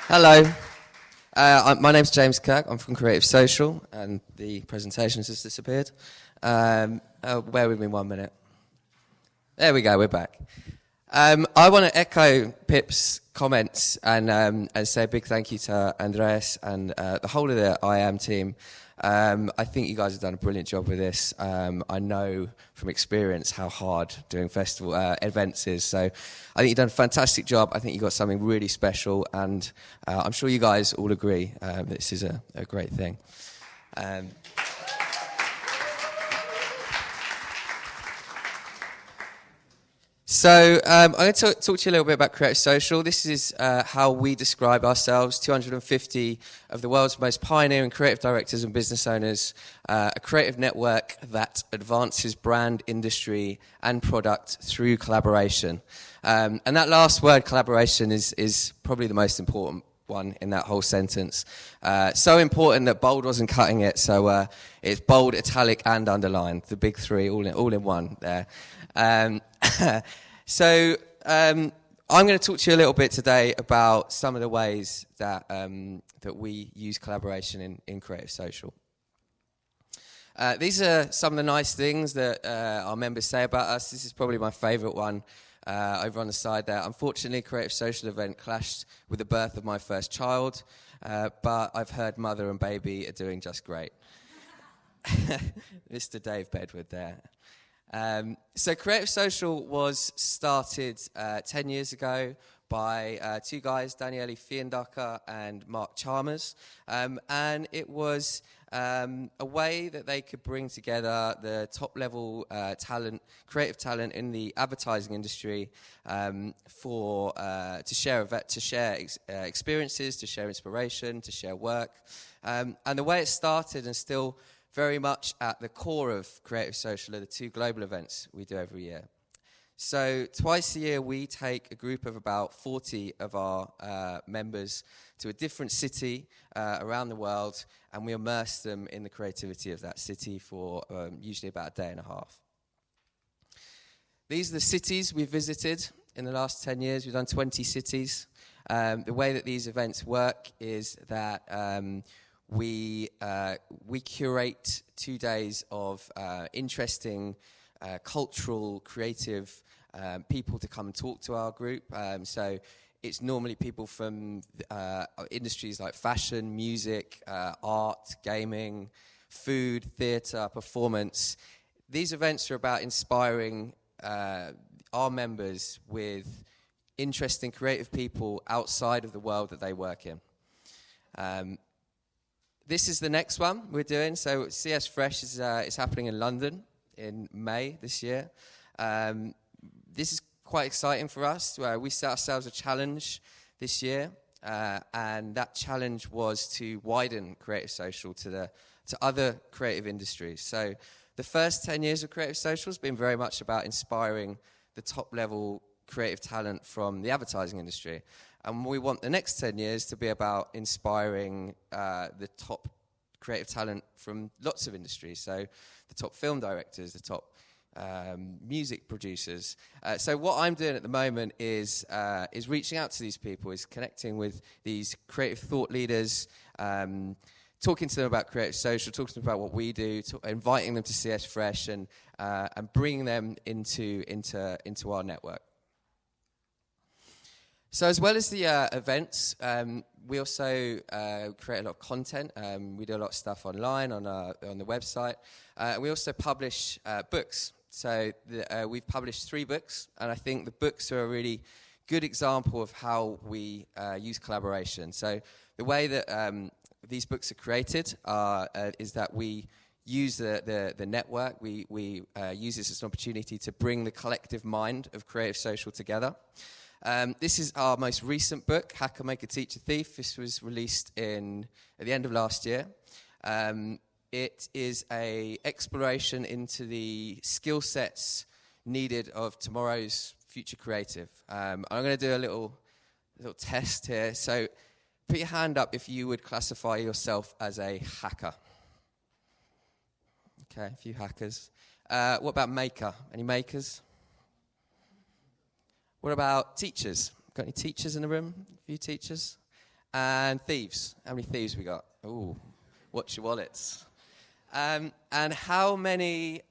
Hello, my name's James Kirk. I'm from Creative Social, and the presentation has just disappeared. Bear with me 1 minute. There we go, we're back. I want to echo Pip's comments and say a big thank you to Andreas and the whole of the IAM team. I think you guys have done a brilliant job with this. I know from experience how hard doing festival events is. So I think you've done a fantastic job. I think you've got something really special, and I'm sure you guys all agree this is a great thing. So I'm going to talk to you a little bit about Creative Social. This is how we describe ourselves, 250 of the world's most pioneering creative directors and business owners, a creative network that advances brand, industry and product through collaboration. And that last word, collaboration, is probably the most important one in that whole sentence. So important that bold wasn't cutting it, so it's bold, italic and underlined, the big three all in one there. So I'm going to talk to you a little bit today about some of the ways that that we use collaboration in Creative Social. These are some of the nice things that our members say about us. This is probably my favourite one over on the side there. Unfortunately, Creative Social event clashed with the birth of my first child, but I've heard mother and baby are doing just great. Mr. Dave Bedward there. So Creative Social was started 10 years ago by two guys, Daniele Fiendacher and Mark Chalmers, and it was a way that they could bring together the top-level talent, creative talent in the advertising industry to share experiences, to share inspiration, to share work, and the way it started and still very much at the core of Creative Social are the two global events we do every year. So twice a year we take a group of about 40 of our members to a different city around the world, and we immerse them in the creativity of that city for usually about a day and a half. These are the cities we've visited in the last 10 years. We've done 20 cities. The way that these events work is that we curate 2 days of interesting, cultural, creative people to come and talk to our group. So it's normally people from industries like fashion, music, art, gaming, food, theatre, performance. These events are about inspiring our members with interesting, creative people outside of the world that they work in. This is the next one we're doing. So CS Fresh is happening in London in May this year. This is quite exciting for us. We set ourselves a challenge this year, and that challenge was to widen Creative Social to other creative industries. So the first 10 years of Creative Social has been very much about inspiring the top-level creative talent from the advertising industry. And we want the next 10 years to be about inspiring the top creative talent from lots of industries. So the top film directors, the top music producers. So what I'm doing at the moment is reaching out to these people, is connecting with these creative thought leaders, talking to them about Creative Social, talking to them about what we do, inviting them to CS Fresh, and bringing them into our network. So as well as the events, we also create a lot of content. We do a lot of stuff online on the website. We also publish books. So we've published 3 books, and I think the books are a really good example of how we use collaboration. So the way that these books are created is that we use the network. We use this as an opportunity to bring the collective mind of Creative Social together. This is our most recent book, Hacker, Maker, Teacher, Thief. This was released at the end of last year. It is an exploration into the skill sets needed of tomorrow's future creative. I'm going to do a little test here. So put your hand up if you would classify yourself as a hacker. Okay, a few hackers. What about maker? Any makers? What about teachers? Got any teachers in the room? A few teachers? And thieves. How many thieves we got? Ooh, watch your wallets. And how many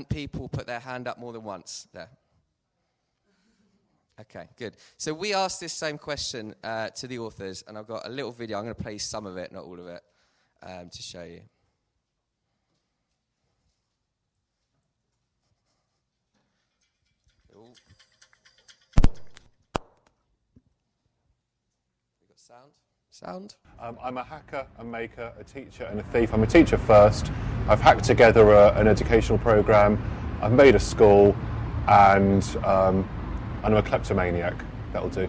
people put their hand up more than once there? Okay, good. So we asked this same question to the authors, and I've got a little video. I'm going to play some of it, not all of it, to show you. Ooh. We got sound? Sound? I'm a hacker, a maker, a teacher and a thief. I'm a teacher first. I've hacked together an educational program. I've made a school, and I'm a kleptomaniac. That'll do.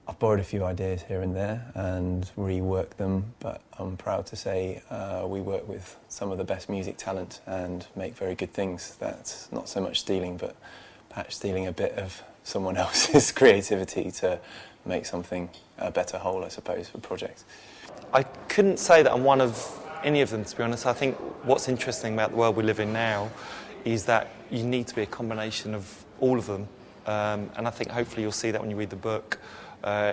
I've borrowed a few ideas here and there and reworked them, but I'm proud to say we work with some of the best music talent and make very good things. That's not so much stealing, but perhaps stealing a bit of someone else's creativity to make something a better whole, I suppose, for projects. I couldn't say that I'm one of any of them, to be honest. I think what's interesting about the world we live in now is that you need to be a combination of all of them. And I think hopefully you'll see that when you read the book,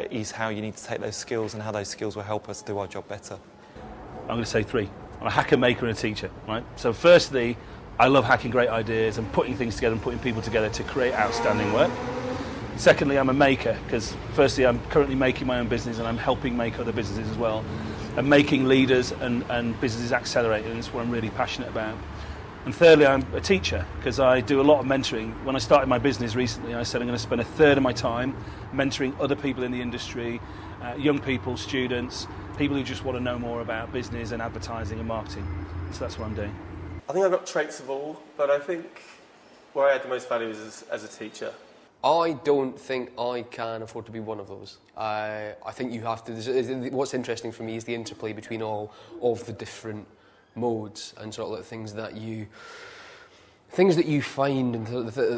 is how you need to take those skills and how those skills will help us do our job better. I'm going to say three. I'm a hacker, maker and a teacher, right? So firstly, I love hacking great ideas and putting things together and putting people together to create outstanding work. Secondly, I'm a maker, because firstly I'm currently making my own business and I'm helping make other businesses as well. And making leaders and businesses accelerate, and it's what I'm really passionate about. And thirdly, I'm a teacher, because I do a lot of mentoring. When I started my business recently, I said I'm going to spend a third of my time mentoring other people in the industry, young people, students, people who just want to know more about business and advertising and marketing. So that's what I'm doing. I think I've got traits of all, but I think where I add the most value is as a teacher. I don't think I can afford to be one of those. I think you have to... What's interesting for me is the interplay between all of the different modes and sort of like things that you find and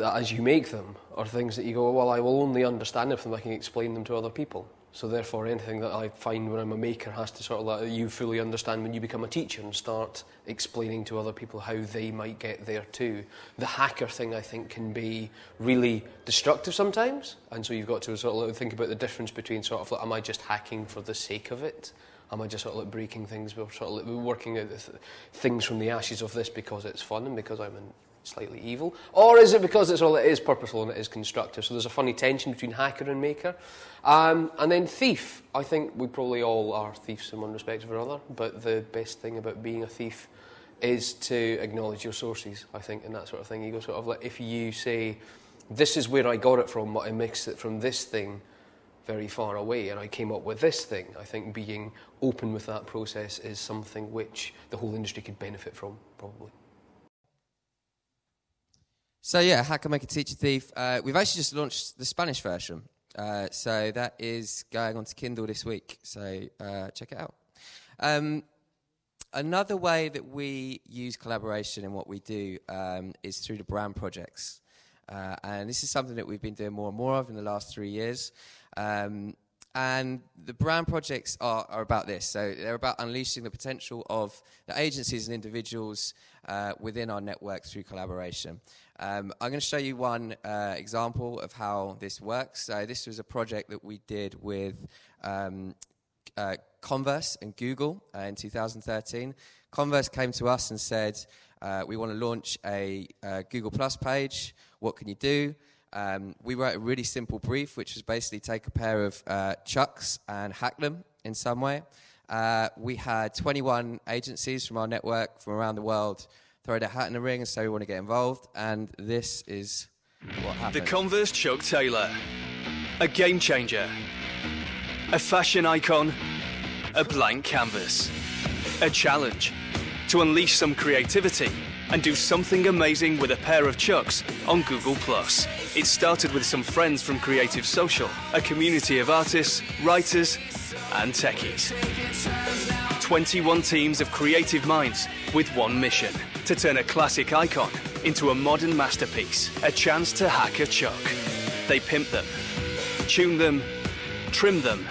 as you make them, or things that you go, well, I will only understand if I can explain them to other people. So therefore, anything that I find when I'm a maker has to sort of let you fully understand when you become a teacher and start explaining to other people how they might get there too. The hacker thing, I think, can be really destructive sometimes, and so you've got to sort of like think about the difference between sort of like, am I just hacking for the sake of it? Am I just sort of like breaking things, sort of like working out things from the ashes of this because it's fun and because I'm slightly evil? Or is it because it is purposeful and it is constructive? So there's a funny tension between hacker and maker. And then thief. I think we probably all are thieves in one respect or another, but the best thing about being a thief is to acknowledge your sources, I think, and that sort of thing. You go sort of like, if you say, this is where I got it from, but I mixed it from this thing very far away, and I came up with this thing. I think being open with that process is something which the whole industry could benefit from, probably. So yeah, hacker, maker, teacher, thief. We've actually just launched the Spanish version. So that is going on to Kindle this week. So check it out. Another way that we use collaboration in what we do is through the brand projects. And this is something that we've been doing more and more of in the last 3 years. And the brand projects are about this. So they're about unleashing the potential of the agencies and individuals within our network through collaboration. I'm going to show you one example of how this works. So this was a project that we did with Converse and Google in 2013. Converse came to us and said, we want to launch a Google Plus page. What can you do? We wrote a really simple brief, which was basically take a pair of chucks and hack them in some way. We had 21 agencies from our network from around the world throw their hat in the ring and say we want to get involved, and this is what happened. The Converse Chuck Taylor, a game changer, a fashion icon, a blank canvas, a challenge to unleash some creativity and do something amazing with a pair of chucks on Google+. It started with some friends from Creative Social, a community of artists, writers and techies. 21 teams of creative minds with one mission, to turn a classic icon into a modern masterpiece, a chance to hack a chuck. They pimped them, tuned them, trimmed them,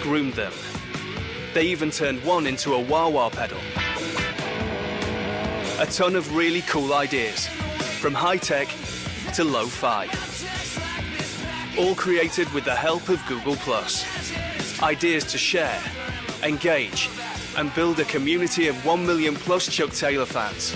groomed them, They even turned one into a wah-wah pedal. A ton of really cool ideas, from high-tech to lo-fi. All created with the help of Google+. Ideas to share, engage, and build a community of 1 million plus Chuck Taylor fans.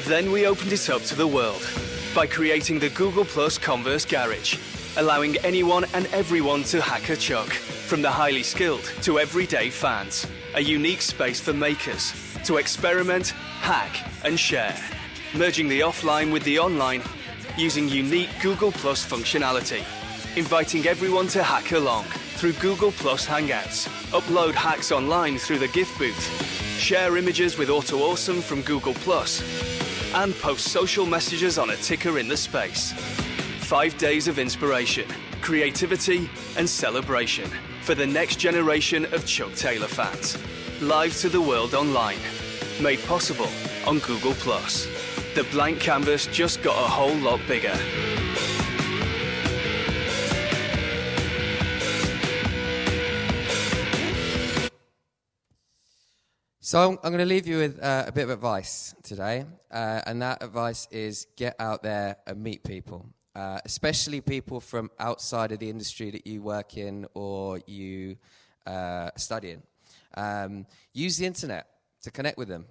Then we opened it up to the world by creating the Google+ Converse Garage, allowing anyone and everyone to hack a Chuck, from the highly skilled to everyday fans. A unique space for makers to experiment, hack, and share, merging the offline with the online using unique Google+ functionality, inviting everyone to hack along through Google+ Hangouts, upload hacks online through the GIF booth, share images with AutoAwesome from Google+, and post social messages on a ticker in the space. 5 days of inspiration, creativity, and celebration for the next generation of Chuck Taylor fans. Live to the world online. Made possible on Google+. The blank canvas just got a whole lot bigger. So I'm going to leave you with a bit of advice today, and that advice is get out there and meet people, especially people from outside of the industry that you work in or you study in. Use the internet to connect with them.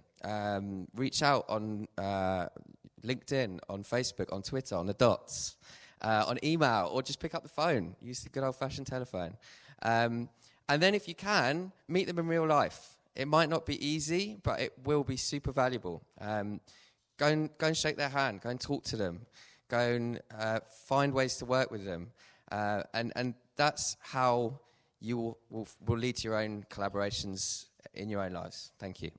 Reach out on LinkedIn, on Facebook, on Twitter, on the dots, on email, or just pick up the phone. Use the good old-fashioned telephone. And then if you can, meet them in real life. It might not be easy, but it will be super valuable. Go and shake their hand. Go and talk to them. Go and find ways to work with them. And that's how you will lead to your own collaborations in your own lives. Thank you.